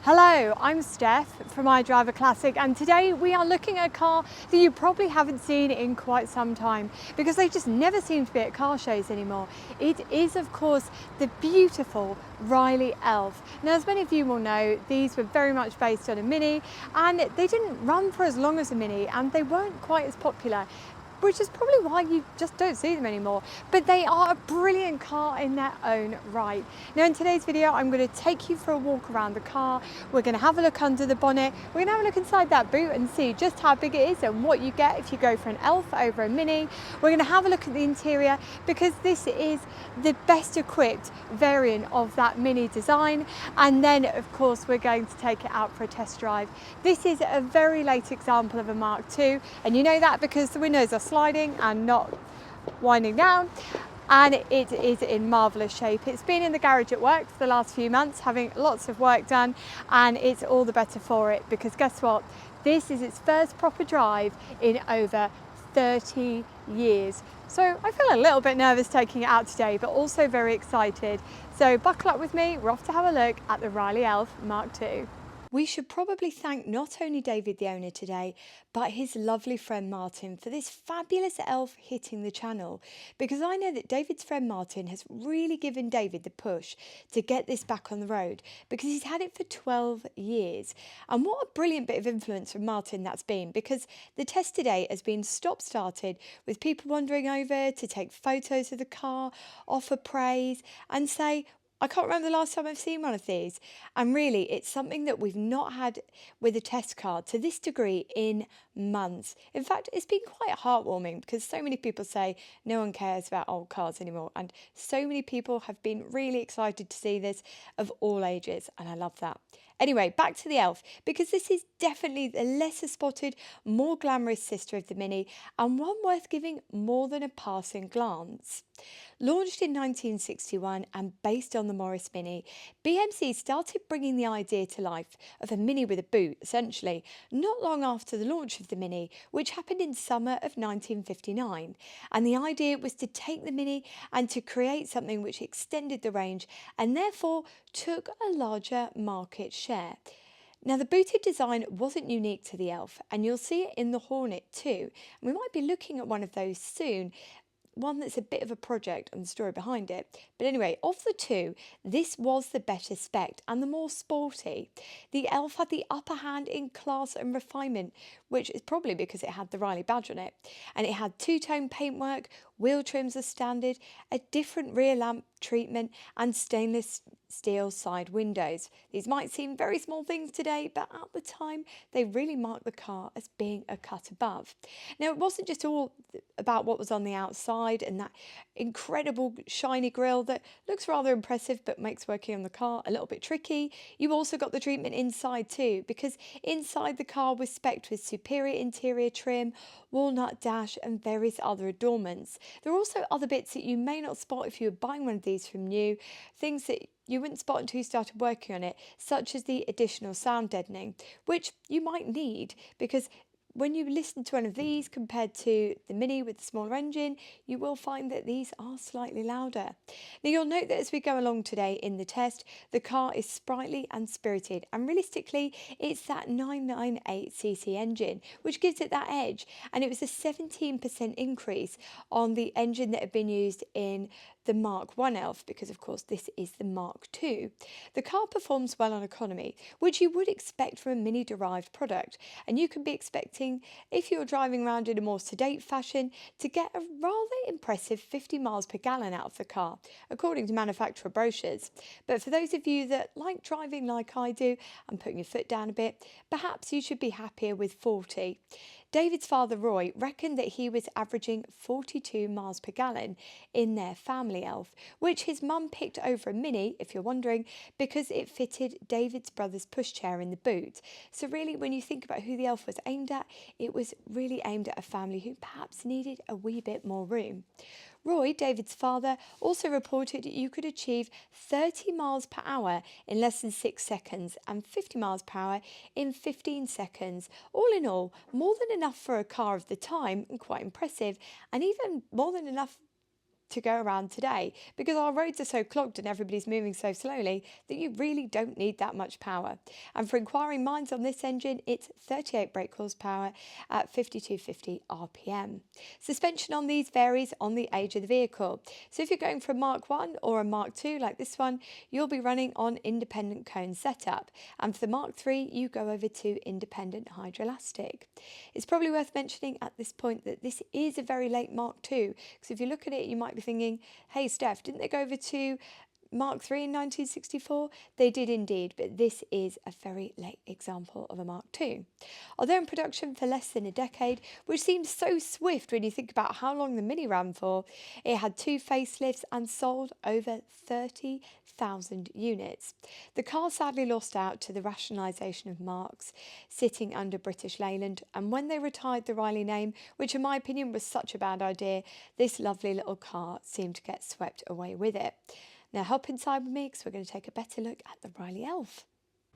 Hello, I'm Steph from iDriver Classic, and today we are looking at a car that you probably haven't seen in quite some time because they just never seem to be at car shows anymore. It is, of course, the beautiful Riley Elf. Now, as many of you will know, these were very much based on a Mini, and they didn't run for as long as a Mini, and they weren't quite as popular, which is probably why you just don't see them anymore. But they are a brilliant car in their own right. Now in today's video, I'm going to take you for a walk around the car. We're going to have a look under the bonnet. We're going to have a look inside that boot and see just how big it is and what you get if you go for an Elf over a Mini. We're going to have a look at the interior because this is the best equipped variant of that Mini design. And then of course, we're going to take it out for a test drive. This is a very late example of a Mark II, and you know that because the windows are sliding and not winding down, and it is in marvellous shape. It's been in the garage at work for the last few months having lots of work done, and it's all the better for it because guess what, this is its first proper drive in over 30 years. So I feel a little bit nervous taking it out today, but also very excited. So buckle up with me, we're off to have a look at the Riley Elf Mark II. We should probably thank not only David the owner today, but his lovely friend Martin for this fabulous elf hitting the channel, because I know that David's friend Martin has really given David the push to get this back on the road because he's had it for 12 years. And what a brilliant bit of influence from Martin that's been, because the test today has been stop-started with people wandering over to take photos of the car, offer praise and say, I can't remember the last time I've seen one of these. And really, it's something that we've not had with a test car to this degree in months. In fact, it's been quite heartwarming because so many people say no one cares about old cars anymore. And so many people have been really excited to see this of all ages. And I love that. Anyway, back to the Elf, because this is definitely the lesser spotted, more glamorous sister of the Mini, and one worth giving more than a passing glance. Launched in 1961 and based on the Morris Mini, BMC started bringing the idea to life of a Mini with a boot, essentially, not long after the launch of the Mini, which happened in summer of 1959. And the idea was to take the Mini and to create something which extended the range and therefore took a larger market share. Now, the booted design wasn't unique to the Elf, and you'll see it in the Hornet too. And we might be looking at one of those soon, one that's a bit of a project and the story behind it. But anyway, of the two, this was the better spec and the more sporty. The Elf had the upper hand in class and refinement, which is probably because it had the Riley badge on it. And it had two-tone paintwork, wheel trims as standard, a different rear lamp treatment and stainless steel side windows. These might seem very small things today, but at the time they really marked the car as being a cut above. Now, it wasn't just all about what was on the outside and that incredible shiny grille that looks rather impressive but makes working on the car a little bit tricky. You also got the treatment inside too, because inside the car was spec'd with superior interior trim, walnut dash and various other adornments. There are also other bits that you may not spot if you were buying one of these from new, things that you wouldn't spot until you started working on it, such as the additional sound deadening, which you might need because when you listen to one of these compared to the Mini with the smaller engine, you will find that these are slightly louder. Now, you'll note that as we go along today in the test, the car is sprightly and spirited, and realistically, it's that 998cc engine, which gives it that edge, and it was a 17% increase on the engine that had been used in the Mark I Elf, because of course this is the Mark II. The car performs well on economy, which you would expect from a Mini derived product, and you can be expecting, if you're driving around in a more sedate fashion, to get a rather impressive 50 miles per gallon out of the car, according to manufacturer brochures. But for those of you that like driving like I do and putting your foot down a bit, perhaps you should be happier with 40. David's father Roy reckoned that he was averaging 42 miles per gallon in their family Elf, which his mum picked over a Mini, if you're wondering, because it fitted David's brother's pushchair in the boot. So really, when you think about who the Elf was aimed at, it was really aimed at a family who perhaps needed a wee bit more room. Roy, David's father, also reported you could achieve 30 miles per hour in less than 6 seconds and 50 miles per hour in 15 seconds. All in all, more than enough for a car of the time and quite impressive, and even more than enough to go around today because our roads are so clogged and everybody's moving so slowly that you really don't need that much power. And for inquiring minds on this engine, it's 38 brake horsepower at 5250 RPM. Suspension on these varies on the age of the vehicle. So if you're going for a Mark 1 or a Mark 2 like this one, you'll be running on independent cone setup. And for the Mark 3, you go over to independent hydroelastic. It's probably worth mentioning at this point that this is a very late Mark II, because if you look at it, you might be thinking, hey Steph, didn't they go over to Mark III in 1964? They did indeed, but this is a very late example of a Mark II. Although in production for less than a decade, which seems so swift when you think about how long the Mini ran for, it had 2 facelifts and sold over 30,000 units. The car sadly lost out to the rationalisation of marks sitting under British Leyland, and when they retired the Riley name, which in my opinion was such a bad idea, this lovely little car seemed to get swept away with it. Now hop inside with me because we're going to take a better look at the Riley Elf.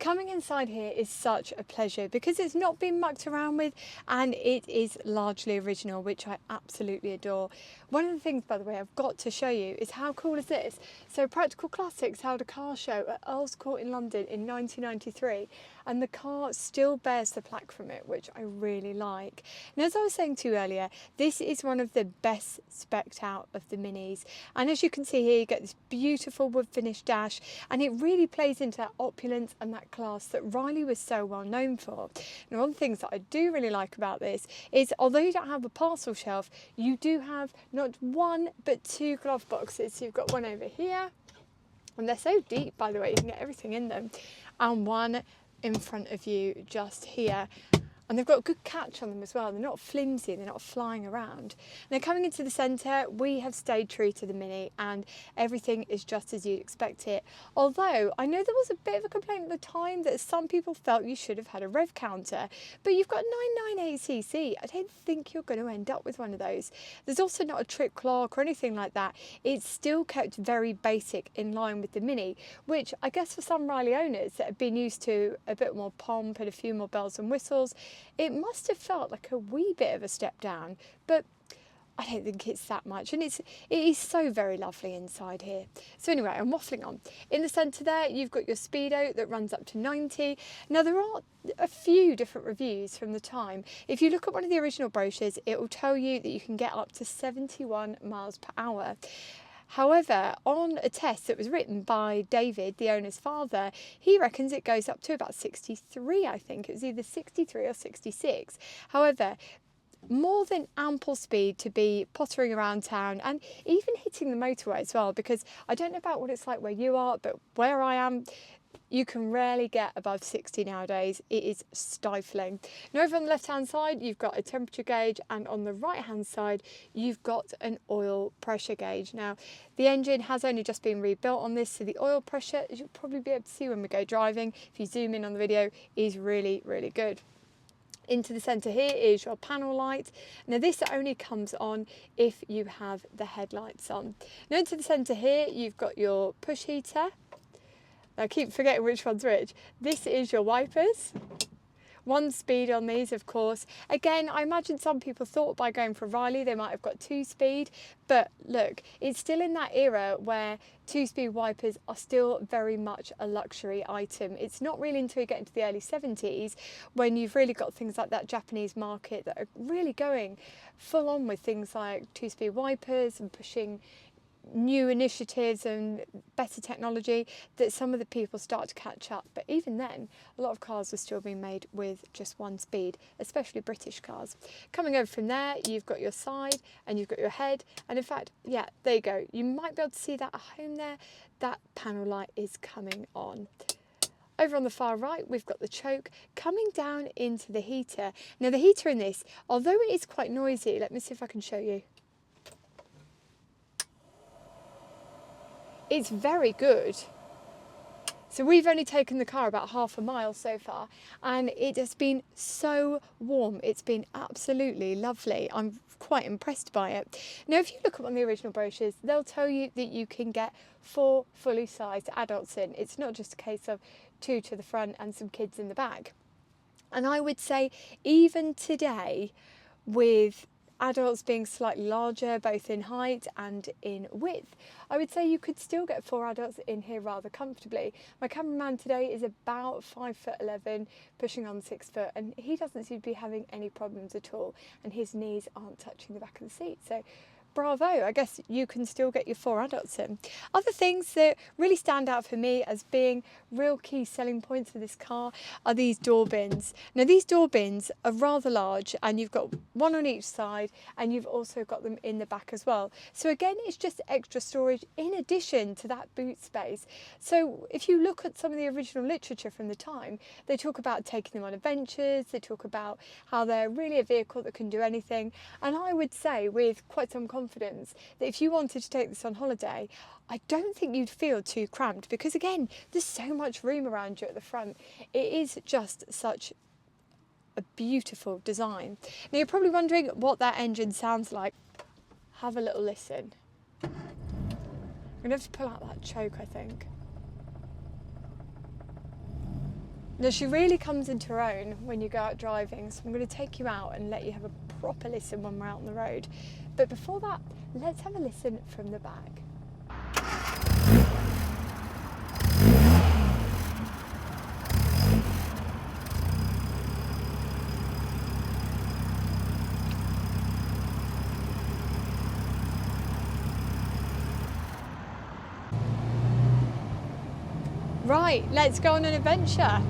Coming inside here is such a pleasure because it's not been mucked around with and it is largely original, which I absolutely adore. One of the things, by the way, I've got to show you is how cool is this? So Practical Classics held a car show at Earl's Court in London in 1993 and the car still bears the plaque from it, which I really like. And as I was saying to you earlier, this is one of the best spec'd out of the Minis. And as you can see here, you get this beautiful wood finish dash and it really plays into that opulence and that class that Riley was so well known for. Now, one of the things that I do really like about this is, although you don't have a parcel shelf, you do have not one but 2 glove boxes. So you've got one over here, and they're so deep, by the way, you can get everything in them, and one in front of you just here. And they've got a good catch on them as well. They're not flimsy, they're not flying around. Now coming into the centre, we have stayed true to the Mini and everything is just as you'd expect it. Although I know there was a bit of a complaint at the time that some people felt you should have had a rev counter, but you've got 998cc. I don't think you're going to end up with one of those. There's also not a trip clock or anything like that. It's still kept very basic in line with the Mini, which I guess for some Riley owners that have been used to a bit more pomp and a few more bells and whistles, it must have felt like a wee bit of a step down, but I don't think it's that much, and it is so very lovely inside here. So anyway, I'm waffling on. In the centre there, you've got your speedo that runs up to 90. Now there are a few different reviews from the time. If you look at one of the original brochures, it will tell you that you can get up to 71 miles per hour. However, on a test that was written by David, the owner's father, he reckons it goes up to about 63, I think. It was either 63 or 66. However, more than ample speed to be pottering around town and even hitting the motorway as well, because I don't know about what it's like where you are, but where I am, you can rarely get above 60 nowadays. It is stifling. Now over on the left hand side, you've got a temperature gauge, and on the right hand side, you've got an oil pressure gauge. Now, the engine has only just been rebuilt on this, so the oil pressure, as you'll probably be able to see when we go driving, if you zoom in on the video, is really, really good. Into the centre here is your panel light. Now this only comes on if you have the headlights on. Now into the centre here, you've got your push heater. I keep forgetting which one's which. This is your wipers. 1 speed on these, of course. Again, I imagine some people thought by going for Riley they might have got 2 speed, but look, it's still in that era where 2-speed wipers are still very much a luxury item. It's not really until you get into the early 70s when you've really got things like that Japanese market that are really going full on with things like 2-speed wipers and pushing new initiatives and better technology, that some of the people start to catch up. But even then, a lot of cars are still being made with just 1 speed, especially British cars. Coming over from there, you've got your side and you've got your head, and in fact, yeah, there you go. You might be able to see that at home there. That panel light is coming on. Over on the far right, we've got the choke coming down into the heater. Now the heater in this, although it is quite noisy, let me see if I can show you. It's very good. So we've only taken the car about half a mile so far, and it has been so warm. It's been absolutely lovely. I'm quite impressed by it. Now, if you look at one of the original brochures, they'll tell you that you can get 4 fully sized adults in. It's not just a case of 2 to the front and some kids in the back. And I would say even today, with adults being slightly larger, both in height and in width, I would say you could still get 4 adults in here rather comfortably. My cameraman today is about 5'11", pushing on 6 foot, and he doesn't seem to be having any problems at all, and his knees aren't touching the back of the seat. So bravo, I guess you can still get your 4 adults in. Other things that really stand out for me as being real key selling points for this car are these door bins. Now these door bins are rather large, and you've got one on each side, and you've also got them in the back as well. So again, it's just extra storage in addition to that boot space. So if you look at some of the original literature from the time, they talk about taking them on adventures, they talk about how they're really a vehicle that can do anything. And I would say with quite some confidence that if you wanted to take this on holiday, I don't think you'd feel too cramped, because again, there's so much room around you at the front. It is just such a beautiful design. Now you're probably wondering what that engine sounds like. Have a little listen. I'm gonna have to pull out that choke, I think. Now she really comes into her own when you go out driving, so I'm going to take you out and let you have a proper listen when we're out on the road. But before that, let's have a listen from the back. Right, let's go on an adventure.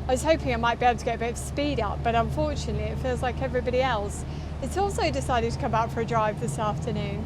I was hoping I might be able to get a bit of speed up, but unfortunately it feels like everybody else. It's also decided to come out for a drive this afternoon.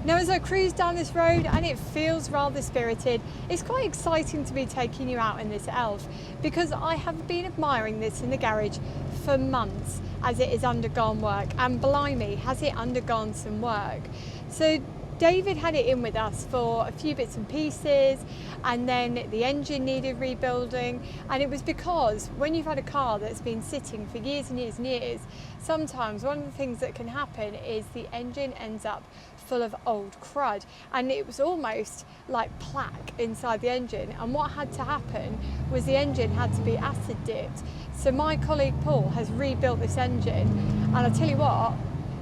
Now as I cruise down this road, and it feels rather spirited, it's quite exciting to be taking you out in this Elf, because I have been admiring this in the garage for months as it has undergone work, and blimey has it undergone some work. So David had it in with us for a few bits and pieces, and then the engine needed rebuilding, and it was because when you've had a car that's been sitting for years and years and years, sometimes one of the things that can happen is the engine ends up full of old crud, and it was almost like plaque inside the engine, and what had to happen was the engine had to be acid dipped. So my colleague Paul has rebuilt this engine, and I tell you what,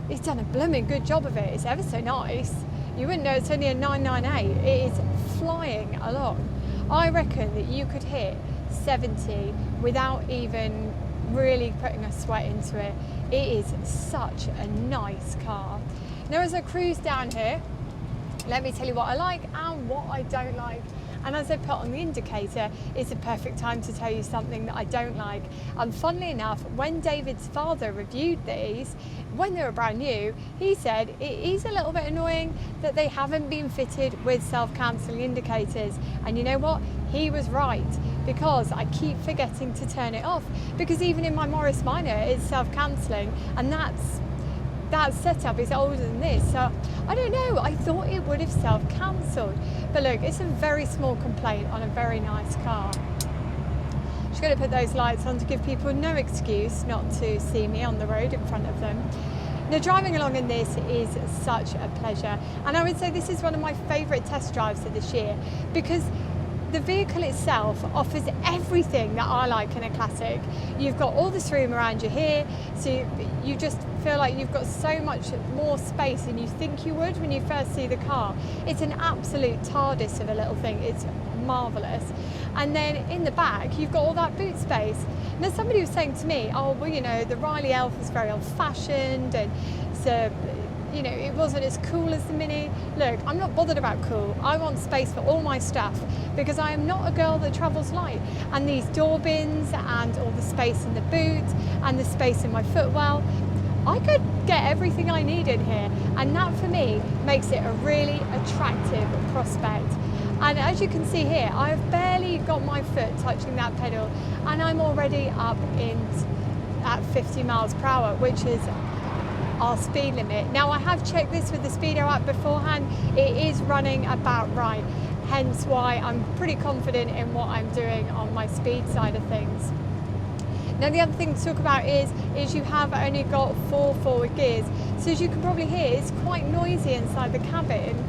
he's done a blooming good job of it. It's ever so nice. You wouldn't know it's only a 998. It is flying along. I reckon that you could hit 70 without even really putting a sweat into it. It is such a nice car. Now as I cruise down here, let me tell you what I like and what I don't like. And as I put on the indicator, it's a perfect time to tell you something that I don't like. And funnily enough, when David's father reviewed these, when they were brand new, he said it is a little bit annoying that they haven't been fitted with self-cancelling indicators. And you know what? He was right, because I keep forgetting to turn it off, because even in my Morris Minor, it's self-cancelling, and that setup is older than this, so I don't know, I thought it would have self-cancelled. But look, it's a very small complaint on a very nice car. Just going to put those lights on to give people no excuse not to see me on the road in front of them. Now driving along in this is such a pleasure, and I would say this is one of my favourite test drives of this year, because the vehicle itself offers everything that I like in a classic. You've got all this room around you here, so you just feel like you've got so much more space than you think you would when you first see the car. It's an absolute TARDIS of a little thing. It's marvellous. And then in the back, you've got all that boot space. Now somebody was saying to me, oh, well, you know, the Riley Elf is very old-fashioned, and so, you know, it wasn't as cool as the Mini. Look, I'm not bothered about cool. I want space for all my stuff, because I am not a girl that travels light. And these door bins and all the space in the boot and the space in my footwell, I could get everything I need in here. And that for me makes it a really attractive prospect. And as you can see here, I have barely got my foot touching that pedal, and I'm already up at 50 miles per hour, which is our speed limit. Now I have checked this with the Speedo app beforehand. It is running about right, hence why I'm pretty confident in what I'm doing on my speed side of things. Now the other thing to talk about is you have only got 4 forward gears, so as you can probably hear, it's quite noisy inside the cabin.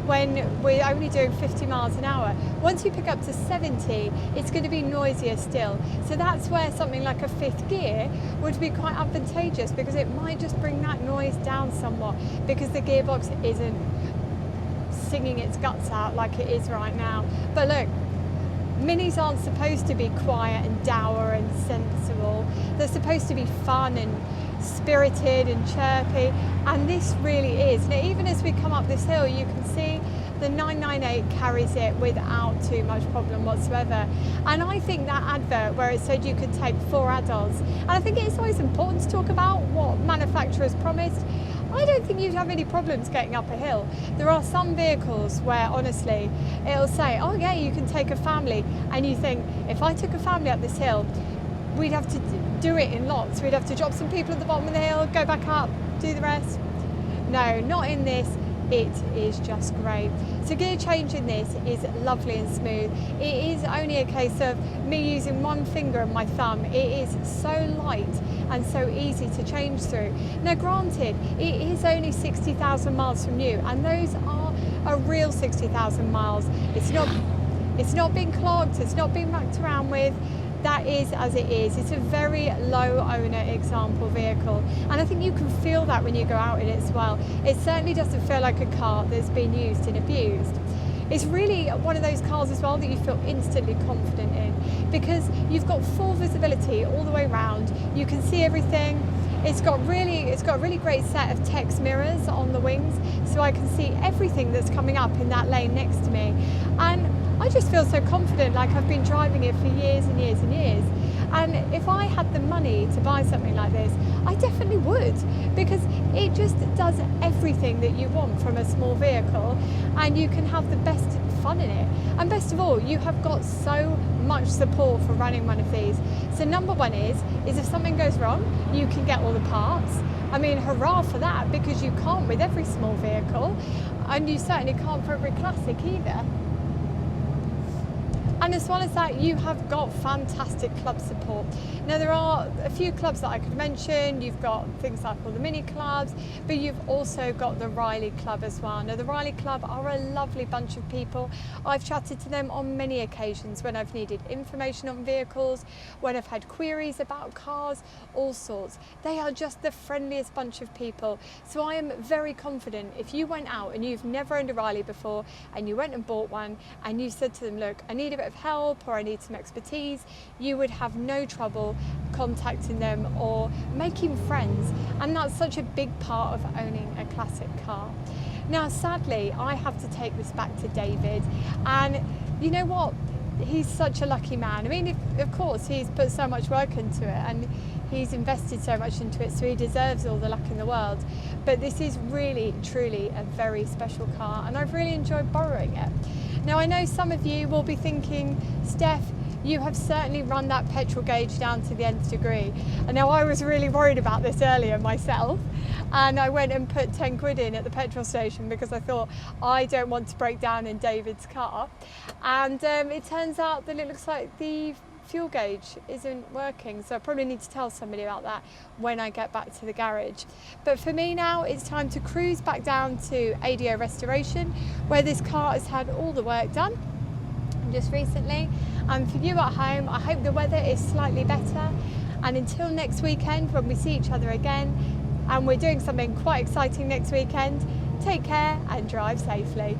when we're only doing 50 miles an hour. Once you pick up to 70, it's going to be noisier still. So that's where something like a fifth gear would be quite advantageous, because it might just bring that noise down somewhat, because the gearbox isn't singing its guts out like it is right now. But look, Minis aren't supposed to be quiet and dour and sensible. They're supposed to be fun and spirited and chirpy, and this really is. Now, even as we come up this hill, you can see the 998 carries it without too much problem whatsoever. And I think that advert where it said you could take 4 adults, and I think it's always important to talk about what manufacturers promised. I don't think you'd have any problems getting up a hill. There are some vehicles where honestly it'll say, oh yeah, you can take a family, and you think, if I took a family up this hill, we'd have to do it in lots. We'd have to drop some people at the bottom of the hill, go back up, do the rest. No, not in this. It is just great. So gear change in this is lovely and smooth. It is only a case of me using one finger and my thumb. It is so light and so easy to change through. Now granted, it is only 60,000 miles from new, and those are a real 60,000 miles. It's not been clogged, it's not been mucked around with. That is as it is. It's a very low owner example vehicle, and I think you can feel that when you go out in it as well. It certainly doesn't feel like a car that's been used and abused. It's really one of those cars as well that you feel instantly confident in, because you've got full visibility all the way around. You can see everything. It's got a really great set of text mirrors on the wings, so I can see everything that's coming up in that lane next to me. And I just feel so confident, like I've been driving it for years and years and years. And if I had the money to buy something like this, I definitely would, because it just does everything that you want from a small vehicle, and you can have the best fun in it. And best of all, you have got so much support for running one of these. So number one is if something goes wrong, you can get all the parts. I mean, hurrah for that, because you can't with every small vehicle, and you certainly can't for every classic either. And as well as that, you have got fantastic club support. Now, there are a few clubs that I could mention. You've got things like all the mini clubs, but you've also got the Riley Club as well. Now, the Riley Club are a lovely bunch of people. I've chatted to them on many occasions when I've needed information on vehicles, when I've had queries about cars, all sorts. They are just the friendliest bunch of people. So I am very confident if you went out and you've never owned a Riley before, and you went and bought one, and you said to them, look, I need a bit of help or I need some expertise, you would have no trouble contacting them or making friends. And that's such a big part of owning a classic car. Now, sadly, I have to take this back to David, and you know what? He's such a lucky man. I mean, of course, he's put so much work into it and he's invested so much into it, so he deserves all the luck in the world. But this is really, truly a very special car, and I've really enjoyed borrowing it. Now, I know some of you will be thinking, Steph, you have certainly run that petrol gauge down to the nth degree. And now I was really worried about this earlier myself, and I went and put 10 quid in at the petrol station because I thought, I don't want to break down in David's car. And it turns out that it looks like the fuel gauge isn't working, so I probably need to tell somebody about that when I get back to the garage. But for me now, it's time to cruise back down to ADO Restoration, where this car has had all the work done just recently. And for you at home, I hope the weather is slightly better. And until next weekend, when we see each other again, and we're doing something quite exciting next weekend, take care and drive safely.